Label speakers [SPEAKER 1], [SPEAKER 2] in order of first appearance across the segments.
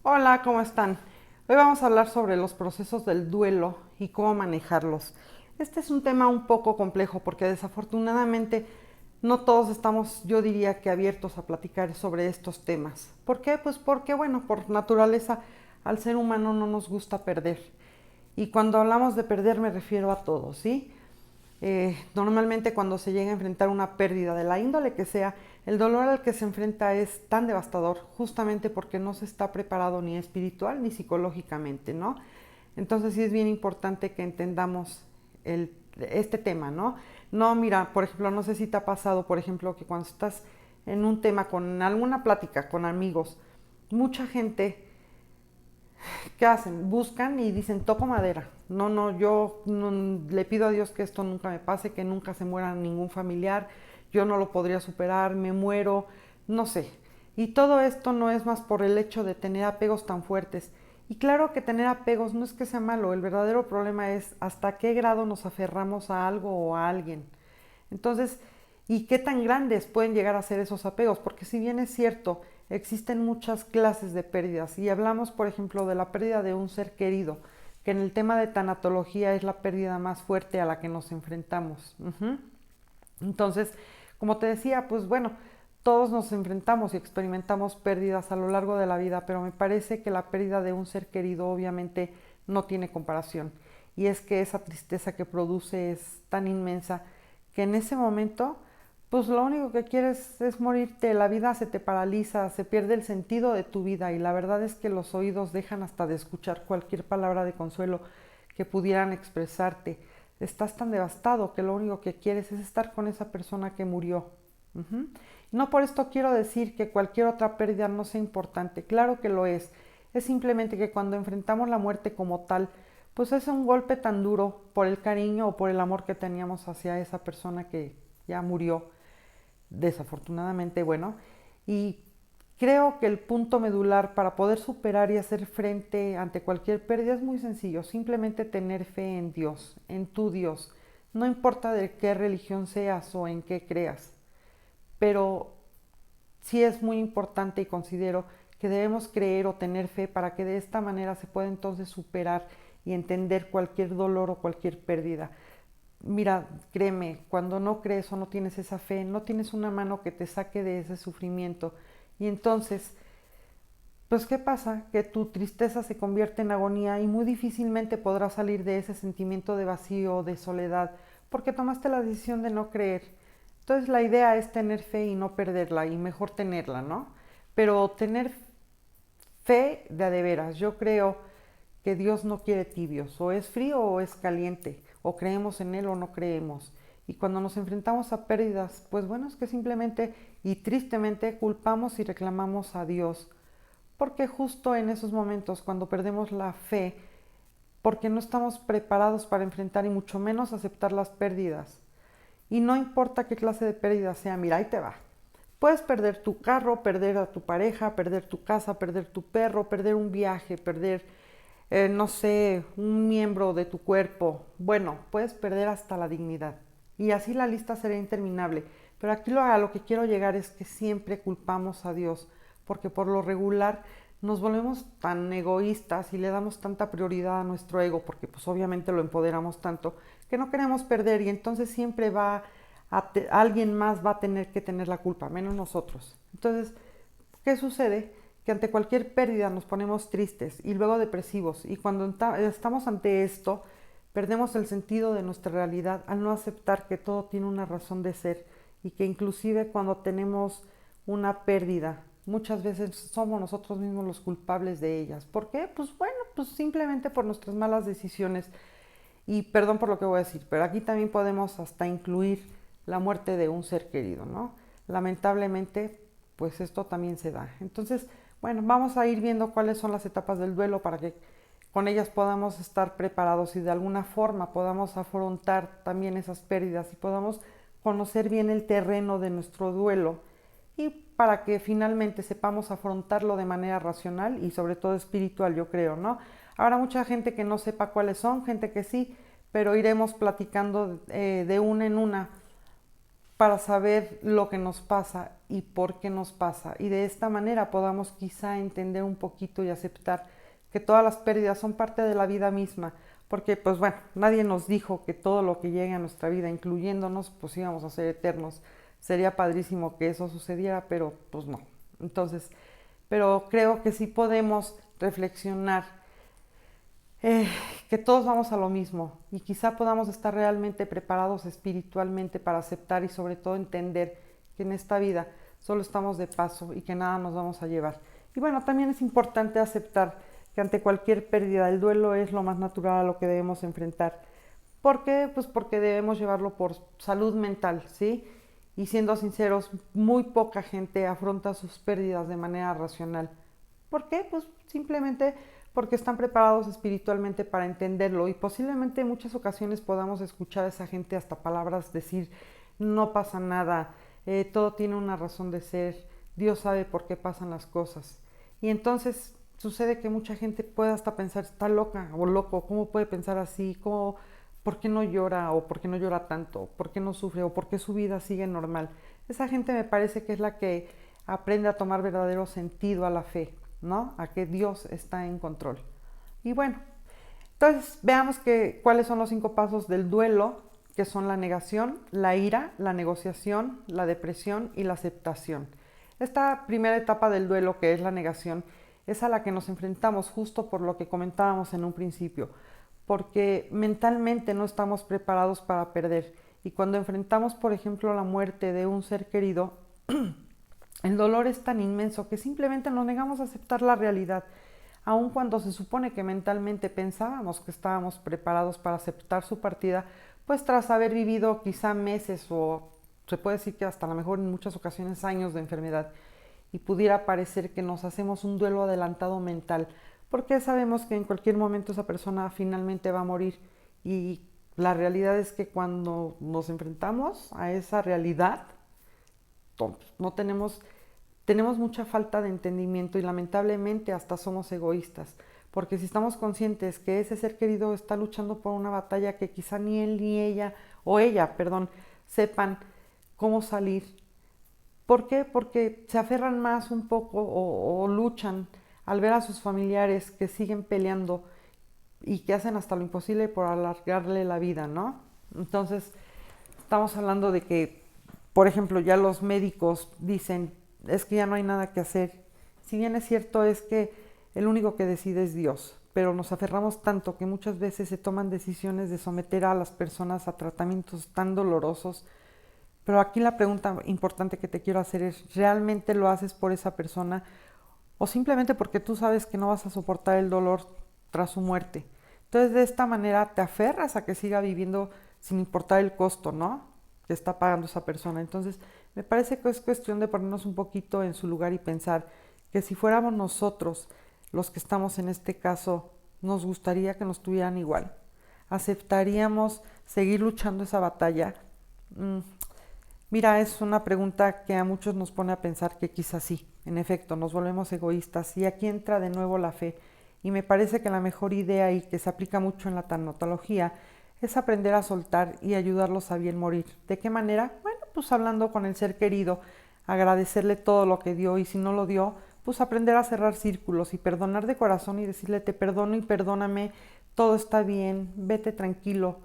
[SPEAKER 1] Hola, ¿cómo están? Hoy vamos a hablar sobre los procesos del duelo y cómo manejarlos. Este es un tema un poco complejo porque desafortunadamente no todos estamos, yo diría que abiertos a platicar sobre estos temas. ¿Por qué? Pues porque, bueno, por naturaleza al ser humano no nos gusta perder. Y cuando hablamos de perder me refiero a todos, ¿sí? Normalmente cuando se llega a enfrentar una pérdida de la índole que sea, el dolor al que se enfrenta es tan devastador justamente porque no se está preparado ni espiritual ni psicológicamente, ¿no? Entonces sí es bien importante que entendamos este tema, ¿no? No, mira, por ejemplo, no sé si te ha pasado, por ejemplo, que cuando estás en un tema con alguna plática con amigos, mucha gente, ¿qué hacen? Buscan y dicen, toco madera. No, no, yo no, le pido a Dios que esto nunca me pase, que nunca se muera ningún familiar, yo no lo podría superar, me muero, no sé. Y todo esto no es más por el hecho de tener apegos tan fuertes. Y claro que tener apegos no es que sea malo, el verdadero problema es hasta qué grado nos aferramos a algo o a alguien. Entonces, ¿y qué tan grandes pueden llegar a ser esos apegos? Porque si bien es cierto, existen muchas clases de pérdidas y hablamos, por ejemplo, de la pérdida de un ser querido, que en el tema de tanatología es la pérdida más fuerte a la que nos enfrentamos. Entonces, como te decía, pues bueno, todos nos enfrentamos y experimentamos pérdidas a lo largo de la vida, pero me parece que la pérdida de un ser querido obviamente no tiene comparación. Y es que esa tristeza que produce es tan inmensa que en ese momento, pues lo único que quieres es morirte, la vida se te paraliza, se pierde el sentido de tu vida y la verdad es que los oídos dejan hasta de escuchar cualquier palabra de consuelo que pudieran expresarte. Estás tan devastado que lo único que quieres es estar con esa persona que murió. Uh-huh. No por esto quiero decir que cualquier otra pérdida no sea importante, claro que lo es. Es simplemente que cuando enfrentamos la muerte como tal, pues es un golpe tan duro por el cariño o por el amor que teníamos hacia esa persona que ya murió, desafortunadamente, bueno, y creo que el punto medular para poder superar y hacer frente ante cualquier pérdida es muy sencillo, simplemente tener fe en Dios, en tu Dios, no importa de qué religión seas o en qué creas, pero sí es muy importante y considero que debemos creer o tener fe para que de esta manera se pueda entonces superar y entender cualquier dolor o cualquier pérdida. Mira, créeme, cuando no crees o no tienes esa fe, no tienes una mano que te saque de ese sufrimiento. Y entonces, pues ¿qué pasa? Que tu tristeza se convierte en agonía y muy difícilmente podrás salir de ese sentimiento de vacío o de soledad porque tomaste la decisión de no creer. Entonces la idea es tener fe y no perderla y mejor tenerla, ¿no? Pero tener fe de veras. Yo creo que Dios no quiere tibios, o es frío o es caliente, o creemos en Él o no creemos. Y cuando nos enfrentamos a pérdidas, pues bueno, es que simplemente y tristemente culpamos y reclamamos a Dios, porque justo en esos momentos, cuando perdemos la fe, porque no estamos preparados para enfrentar y mucho menos aceptar las pérdidas. Y no importa qué clase de pérdida sea, mira, ahí te va. Puedes perder tu carro, perder a tu pareja, perder tu casa, perder tu perro, perder un viaje, perder, no sé, un miembro de tu cuerpo. Bueno, puedes perder hasta la dignidad. Y así la lista será interminable. Pero aquí a lo que quiero llegar es que siempre culpamos a Dios, porque por lo regular nos volvemos tan egoístas y le damos tanta prioridad a nuestro ego, porque pues obviamente lo empoderamos tanto, que no queremos perder y entonces siempre alguien más va a tener que tener la culpa, menos nosotros. Entonces, ¿qué sucede? Que ante cualquier pérdida nos ponemos tristes y luego depresivos y cuando estamos ante esto perdemos el sentido de nuestra realidad al no aceptar que todo tiene una razón de ser y que inclusive cuando tenemos una pérdida muchas veces somos nosotros mismos los culpables de ellas. ¿Por qué? Pues bueno, pues simplemente por nuestras malas decisiones y perdón por lo que voy a decir, pero aquí también podemos hasta incluir la muerte de un ser querido, ¿no? Lamentablemente, pues esto también se da. Entonces, bueno, vamos a ir viendo cuáles son las etapas del duelo para que con ellas podamos estar preparados y de alguna forma podamos afrontar también esas pérdidas y podamos conocer bien el terreno de nuestro duelo y para que finalmente sepamos afrontarlo de manera racional y sobre todo espiritual, yo creo, ¿no? Habrá mucha gente que no sepa cuáles son, gente que sí, pero iremos platicando de una en una para saber lo que nos pasa y por qué nos pasa. Y de esta manera podamos quizá entender un poquito y aceptar que todas las pérdidas son parte de la vida misma. Porque pues bueno, nadie nos dijo que todo lo que llegue a nuestra vida, incluyéndonos, pues íbamos a ser eternos. Sería padrísimo que eso sucediera, pero pues no. Entonces, pero creo que sí podemos reflexionar que todos vamos a lo mismo y quizá podamos estar realmente preparados espiritualmente para aceptar y sobre todo entender que en esta vida solo estamos de paso y que nada nos vamos a llevar. Y bueno, también es importante aceptar que ante cualquier pérdida el duelo es lo más natural a lo que debemos enfrentar. ¿Por qué? Pues porque debemos llevarlo por salud mental, ¿sí? Y siendo sinceros, muy poca gente afronta sus pérdidas de manera racional. ¿Por qué? Pues simplemente porque están preparados espiritualmente para entenderlo y posiblemente en muchas ocasiones podamos escuchar a esa gente hasta palabras decir, no pasa nada, todo tiene una razón de ser, Dios sabe por qué pasan las cosas. Y entonces sucede que mucha gente puede hasta pensar, está loca o loco, ¿cómo puede pensar así? ¿Cómo, por qué no llora o por qué no llora tanto? ¿Por qué no sufre o por qué su vida sigue normal? Esa gente me parece que es la que aprende a tomar verdadero sentido a la fe, ¿no? A que Dios está en control. Y bueno, entonces veamos cuáles son los 5 pasos del duelo, que son la negación, la ira, la negociación, la depresión y la aceptación. Esta primera etapa del duelo, que es la negación, es a la que nos enfrentamos justo por lo que comentábamos en un principio, porque mentalmente no estamos preparados para perder. Y cuando enfrentamos, por ejemplo, la muerte de un ser querido, el dolor es tan inmenso que simplemente nos negamos a aceptar la realidad, aun cuando se supone que mentalmente pensábamos que estábamos preparados para aceptar su partida, pues tras haber vivido quizá meses o se puede decir que hasta a lo mejor en muchas ocasiones años de enfermedad, y pudiera parecer que nos hacemos un duelo adelantado mental, porque sabemos que en cualquier momento esa persona finalmente va a morir y la realidad es que cuando nos enfrentamos a esa realidad, no tenemos mucha falta de entendimiento y lamentablemente hasta somos egoístas, porque si estamos conscientes que ese ser querido está luchando por una batalla que quizá ni él ni ella, o ella, perdón, sepan cómo salir. ¿Por qué? Porque se aferran más un poco o luchan al ver a sus familiares que siguen peleando y que hacen hasta lo imposible por alargarle la vida, ¿no? Entonces, estamos hablando de que, por ejemplo, ya los médicos dicen, es que ya no hay nada que hacer. Si bien es cierto, es que el único que decide es Dios, pero nos aferramos tanto que muchas veces se toman decisiones de someter a las personas a tratamientos tan dolorosos. Pero aquí la pregunta importante que te quiero hacer es, ¿realmente lo haces por esa persona o simplemente porque tú sabes que no vas a soportar el dolor tras su muerte? Entonces de esta manera te aferras a que siga viviendo sin importar el costo, ¿no? Que está pagando esa persona. Entonces me parece que es cuestión de ponernos un poquito en su lugar y pensar que si fuéramos nosotros los que estamos en este caso, nos gustaría que nos tuvieran igual. ¿Aceptaríamos seguir luchando esa batalla? Mira, es una pregunta que a muchos nos pone a pensar que quizás sí, en efecto, nos volvemos egoístas y aquí entra de nuevo la fe y me parece que la mejor idea y que se aplica mucho en la tanatología es aprender a soltar y ayudarlos a bien morir. ¿De qué manera? Bueno, pues hablando con el ser querido, agradecerle todo lo que dio y si no lo dio, pues aprender a cerrar círculos y perdonar de corazón y decirle te perdono y perdóname, todo está bien, vete tranquilo,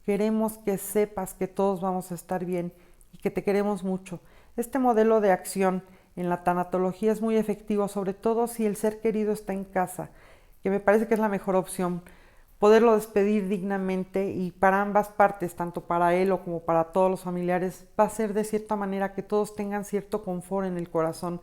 [SPEAKER 1] queremos que sepas que todos vamos a estar bien y que te queremos mucho. Este modelo de acción en la tanatología es muy efectivo, sobre todo si el ser querido está en casa, que me parece que es la mejor opción. Poderlo despedir dignamente y para ambas partes, tanto para él o como para todos los familiares, va a ser de cierta manera que todos tengan cierto confort en el corazón.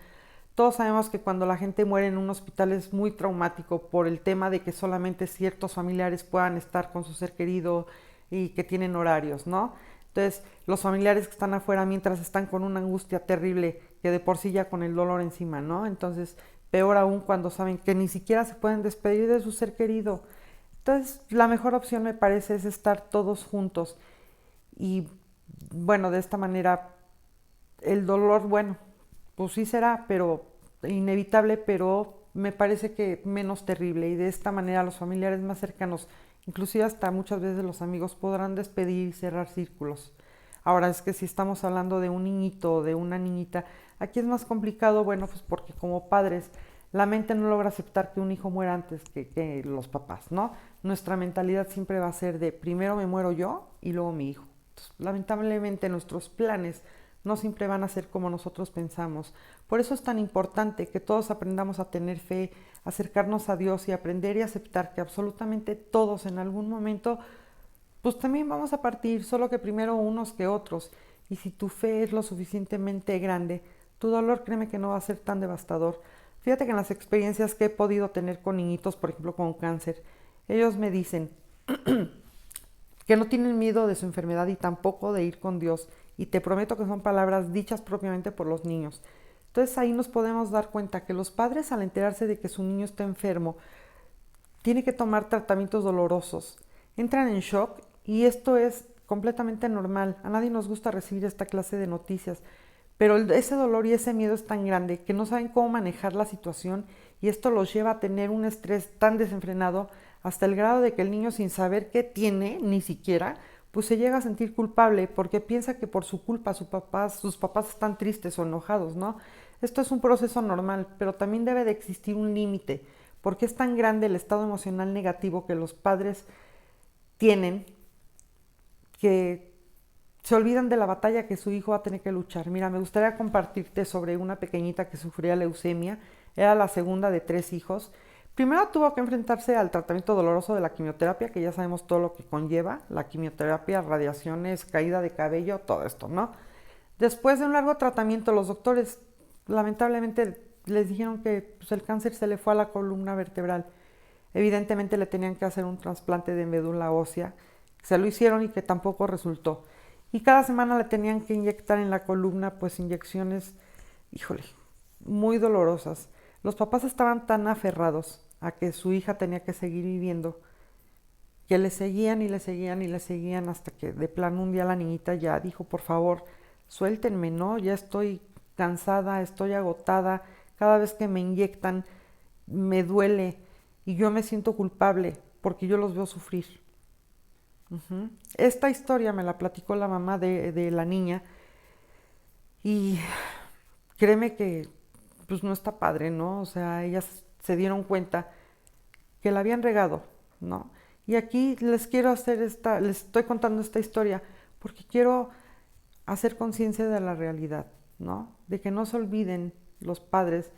[SPEAKER 1] Todos sabemos que cuando la gente muere en un hospital es muy traumático por el tema de que solamente ciertos familiares puedan estar con su ser querido y que tienen horarios, ¿no? Entonces, los familiares que están afuera mientras están con una angustia terrible que de por sí ya con el dolor encima, ¿no? Entonces, peor aún cuando saben que ni siquiera se pueden despedir de su ser querido. Entonces, la mejor opción me parece es estar todos juntos y, bueno, de esta manera el dolor, bueno, pues sí será, pero inevitable, pero me parece que menos terrible y de esta manera los familiares más cercanos, inclusive hasta muchas veces los amigos, podrán despedir y cerrar círculos. Ahora es que si estamos hablando de un niñito o de una niñita, aquí es más complicado, bueno, pues porque como padres la mente no logra aceptar que un hijo muera antes que los papás, ¿no? Nuestra mentalidad siempre va a ser de primero me muero yo y luego mi hijo. Entonces, lamentablemente nuestros planes no siempre van a ser como nosotros pensamos. Por eso es tan importante que todos aprendamos a tener fe, acercarnos a Dios y aprender y aceptar que absolutamente todos en algún momento pues también vamos a partir, solo que primero unos que otros. Y si tu fe es lo suficientemente grande, tu dolor créeme que no va a ser tan devastador. Fíjate que en las experiencias que he podido tener con niñitos, por ejemplo con cáncer, ellos me dicen que no tienen miedo de su enfermedad y tampoco de ir con Dios. Y te prometo que son palabras dichas propiamente por los niños. Entonces ahí nos podemos dar cuenta que los padres al enterarse de que su niño está enfermo, tiene que tomar tratamientos dolorosos, entran en shock y esto es completamente normal. A nadie nos gusta recibir esta clase de noticias, pero ese dolor y ese miedo es tan grande que no saben cómo manejar la situación y esto los lleva a tener un estrés tan desenfrenado hasta el grado de que el niño sin saber qué tiene, ni siquiera, pues se llega a sentir culpable porque piensa que por su culpa sus papás están tristes o enojados, ¿no? Esto es un proceso normal, pero también debe de existir un límite, porque es tan grande el estado emocional negativo que los padres tienen que se olvidan de la batalla que su hijo va a tener que luchar. Mira, me gustaría compartirte sobre una pequeñita que sufría leucemia, era la segunda de 3 hijos. Primero tuvo que enfrentarse al tratamiento doloroso de la quimioterapia, que ya sabemos todo lo que conlleva, la quimioterapia, radiaciones, caída de cabello, todo esto, ¿no? Después de un largo tratamiento, los doctores lamentablemente les dijeron que pues, el cáncer se le fue a la columna vertebral. Evidentemente le tenían que hacer un trasplante de médula ósea. Se lo hicieron y que tampoco resultó. Y cada semana le tenían que inyectar en la columna pues inyecciones, híjole, muy dolorosas. Los papás estaban tan aferrados a que su hija tenía que seguir viviendo que le seguían y le seguían y le seguían hasta que de plano un día la niñita ya dijo, por favor, suéltenme, ¿no? Ya estoy cansada, estoy agotada, cada vez que me inyectan me duele y yo me siento culpable porque yo los veo sufrir. Uh-huh. Esta historia me la platicó la mamá de la niña y créeme que pues no está padre, ¿no? O sea, ellas se dieron cuenta que la habían regado, ¿no? Y aquí les estoy contando esta historia porque quiero hacer conciencia de la realidad, ¿no? De que no se olviden los padres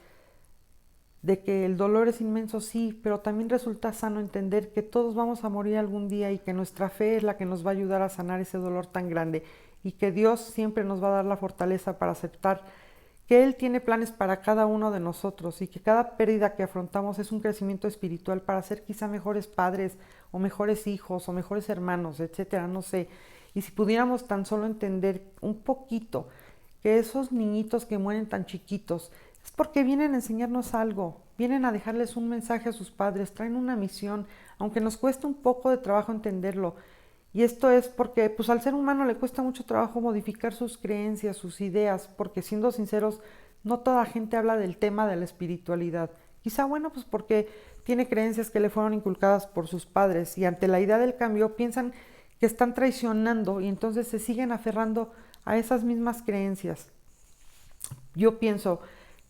[SPEAKER 1] de que el dolor es inmenso, sí, pero también resulta sano entender que todos vamos a morir algún día y que nuestra fe es la que nos va a ayudar a sanar ese dolor tan grande y que Dios siempre nos va a dar la fortaleza para aceptar que Él tiene planes para cada uno de nosotros y que cada pérdida que afrontamos es un crecimiento espiritual para ser quizá mejores padres o mejores hijos o mejores hermanos, etcétera, no sé. Y si pudiéramos tan solo entender un poquito que esos niñitos que mueren tan chiquitos es porque vienen a enseñarnos algo, vienen a dejarles un mensaje a sus padres, traen una misión, aunque nos cueste un poco de trabajo entenderlo. Y esto es porque pues al ser humano le cuesta mucho trabajo modificar sus creencias, sus ideas, porque siendo sinceros, no toda gente habla del tema de la espiritualidad. Quizá bueno, pues porque tiene creencias que le fueron inculcadas por sus padres y ante la idea del cambio piensan que están traicionando y entonces se siguen aferrando a esas mismas creencias. Yo pienso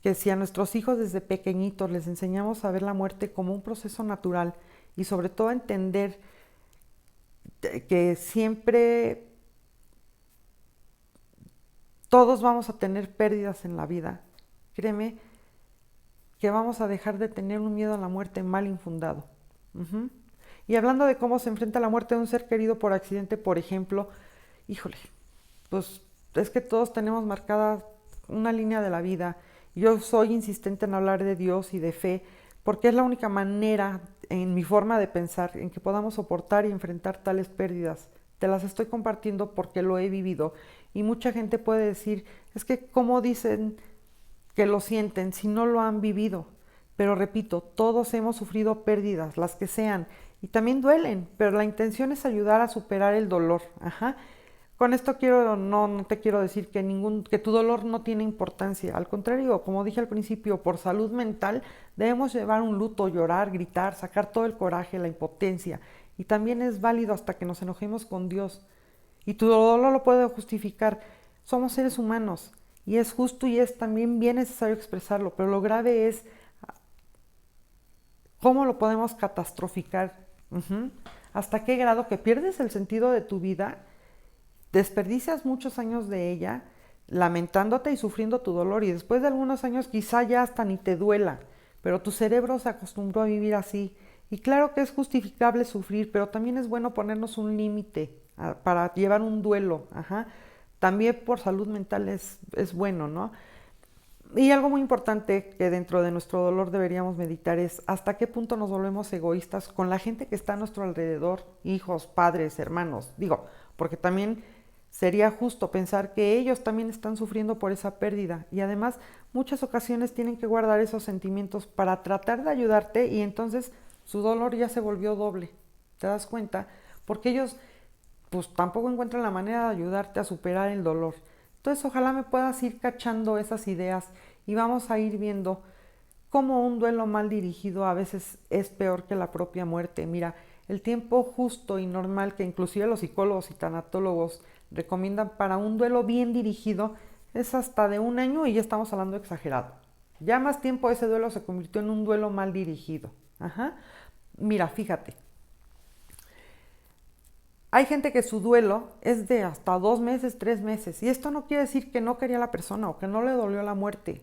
[SPEAKER 1] que si a nuestros hijos desde pequeñitos les enseñamos a ver la muerte como un proceso natural y sobre todo a entender que siempre todos vamos a tener pérdidas en la vida, créeme que vamos a dejar de tener un miedo a la muerte mal infundado. Uh-huh. Y hablando de cómo se enfrenta la muerte de un ser querido por accidente, por ejemplo, híjole, pues es que todos tenemos marcada una línea de la vida. Yo soy insistente en hablar de Dios y de fe porque es la única manera en mi forma de pensar en que podamos soportar y enfrentar tales pérdidas. Te las estoy compartiendo porque lo he vivido y mucha gente puede decir, es que cómo dicen que lo sienten si no lo han vivido. Pero repito, todos hemos sufrido pérdidas, las que sean, y también duelen, pero la intención es ayudar a superar el dolor. Ajá. Con esto no te quiero decir que tu dolor no tiene importancia. Al contrario, como dije al principio, por salud mental debemos llevar un luto, llorar, gritar, sacar todo el coraje, la impotencia. Y también es válido hasta que nos enojemos con Dios. y tu dolor lo puede justificar. Somos seres humanos y es justo y es también bien necesario expresarlo, pero lo grave es cómo lo podemos catastroficar. ¿Hasta qué grado que pierdes el sentido de tu vida, desperdicias muchos años de ella, lamentándote y sufriendo tu dolor, y después de algunos años quizá ya hasta ni te duela, pero tu cerebro se acostumbró a vivir así? Y claro que es justificable sufrir, pero también es bueno ponernos un límite para llevar un duelo. También por salud mental es bueno, ¿no? Y algo muy importante que dentro de nuestro dolor deberíamos meditar es hasta qué punto nos volvemos egoístas con la gente que está a nuestro alrededor, hijos, padres, hermanos. Digo, porque también sería justo pensar que ellos también están sufriendo por esa pérdida y además muchas ocasiones tienen que guardar esos sentimientos para tratar de ayudarte y entonces su dolor ya se volvió doble. ¿Te das cuenta? Porque ellos pues tampoco encuentran la manera de ayudarte a superar el dolor. Entonces ojalá me puedas ir cachando esas ideas y vamos a ir viendo cómo un duelo mal dirigido a veces es peor que la propia muerte. Mira, el tiempo justo y normal que inclusive los psicólogos y tanatólogos recomiendan para un duelo bien dirigido es hasta de 1 año y ya estamos hablando exagerado. Ya más tiempo ese duelo se convirtió en un duelo mal dirigido. Mira, fíjate, hay gente que su duelo es de hasta 2 meses, 3 meses. Y esto no quiere decir que no quería a la persona o que no le dolió la muerte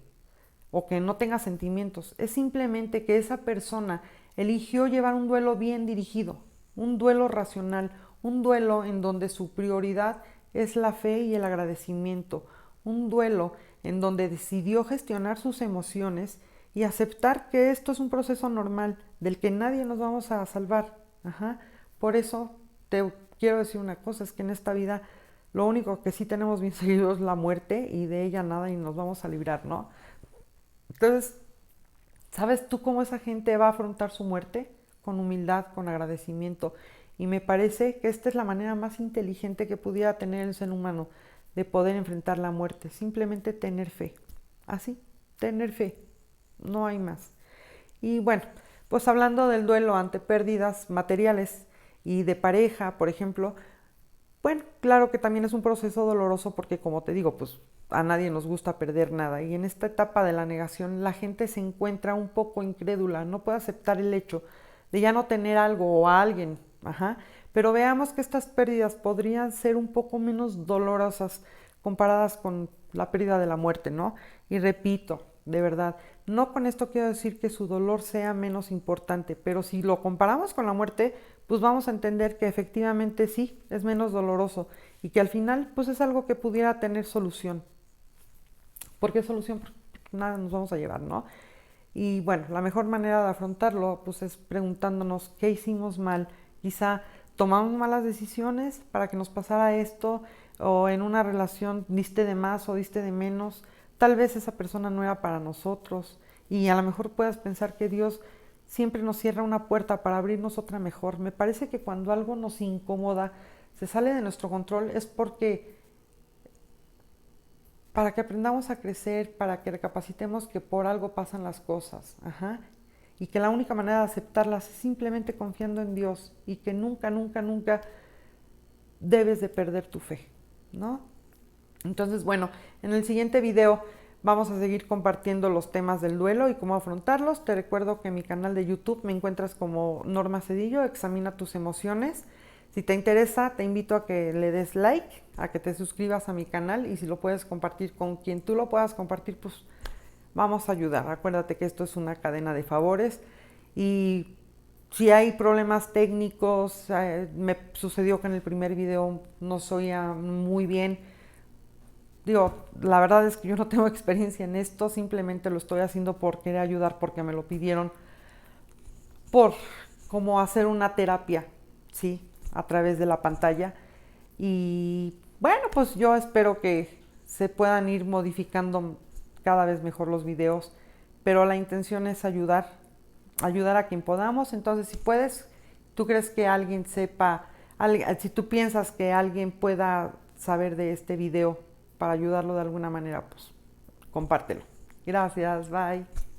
[SPEAKER 1] o que no tenga sentimientos. Es simplemente que esa persona eligió llevar un duelo bien dirigido, un duelo racional, un duelo en donde su prioridad es la fe y el agradecimiento, un duelo en donde decidió gestionar sus emociones y aceptar que esto es un proceso normal del que nadie nos vamos a salvar. Por eso te quiero decir una cosa, es que en esta vida lo único que sí tenemos bien seguido es la muerte y de ella nada y nos vamos a librar, ¿no? Entonces, ¿sabes tú cómo esa gente va a afrontar su muerte? Con humildad, con agradecimiento. Y me parece que esta es la manera más inteligente que pudiera tener el ser humano de poder enfrentar la muerte. Simplemente tener fe. Así, tener fe. No hay más. Y bueno, pues hablando del duelo ante pérdidas materiales y de pareja, por ejemplo, bueno, claro que también es un proceso doloroso porque como te digo, pues a nadie nos gusta perder nada y en esta etapa de la negación la gente se encuentra un poco incrédula, no puede aceptar el hecho de ya no tener algo o a alguien, pero veamos que estas pérdidas podrían ser un poco menos dolorosas comparadas con la pérdida de la muerte, ¿no? Y repito, de verdad, no con esto quiero decir que su dolor sea menos importante, pero si lo comparamos con la muerte, pues vamos a entender que efectivamente sí, es menos doloroso y que al final pues es algo que pudiera tener solución. ¿Por qué solución? Porque nada nos vamos a llevar, ¿no? Y bueno, la mejor manera de afrontarlo pues es preguntándonos qué hicimos mal. Quizá tomamos malas decisiones para que nos pasara esto o en una relación diste de más o diste de menos. Tal vez esa persona no era para nosotros y a lo mejor puedas pensar que Dios siempre nos cierra una puerta para abrirnos otra mejor. Me parece que cuando algo nos incomoda, se sale de nuestro control, es porque para que aprendamos a crecer, para que recapacitemos que por algo pasan las cosas, y que la única manera de aceptarlas es simplemente confiando en Dios y que nunca, nunca, nunca debes de perder tu fe, ¿no? Entonces, bueno, en el siguiente video vamos a seguir compartiendo los temas del duelo y cómo afrontarlos. Te recuerdo que en mi canal de YouTube me encuentras como Norma Cedillo, Examina tus emociones. Si te interesa, te invito a que le des like, a que te suscribas a mi canal y si lo puedes compartir con quien tú lo puedas compartir, pues vamos a ayudar. Acuérdate que esto es una cadena de favores y si hay problemas técnicos, me sucedió que en el primer video no se oía muy bien. Digo, la verdad es que yo no tengo experiencia en esto, simplemente lo estoy haciendo por querer ayudar, porque me lo pidieron, por como hacer una terapia, ¿sí? A través de la pantalla. Y bueno, pues yo espero que se puedan ir modificando cada vez mejor los videos, pero la intención es ayudar, ayudar a quien podamos. Entonces, si puedes, tú crees que alguien sepa, si tú piensas que alguien pueda saber de este video para ayudarlo de alguna manera, pues compártelo. Gracias, bye.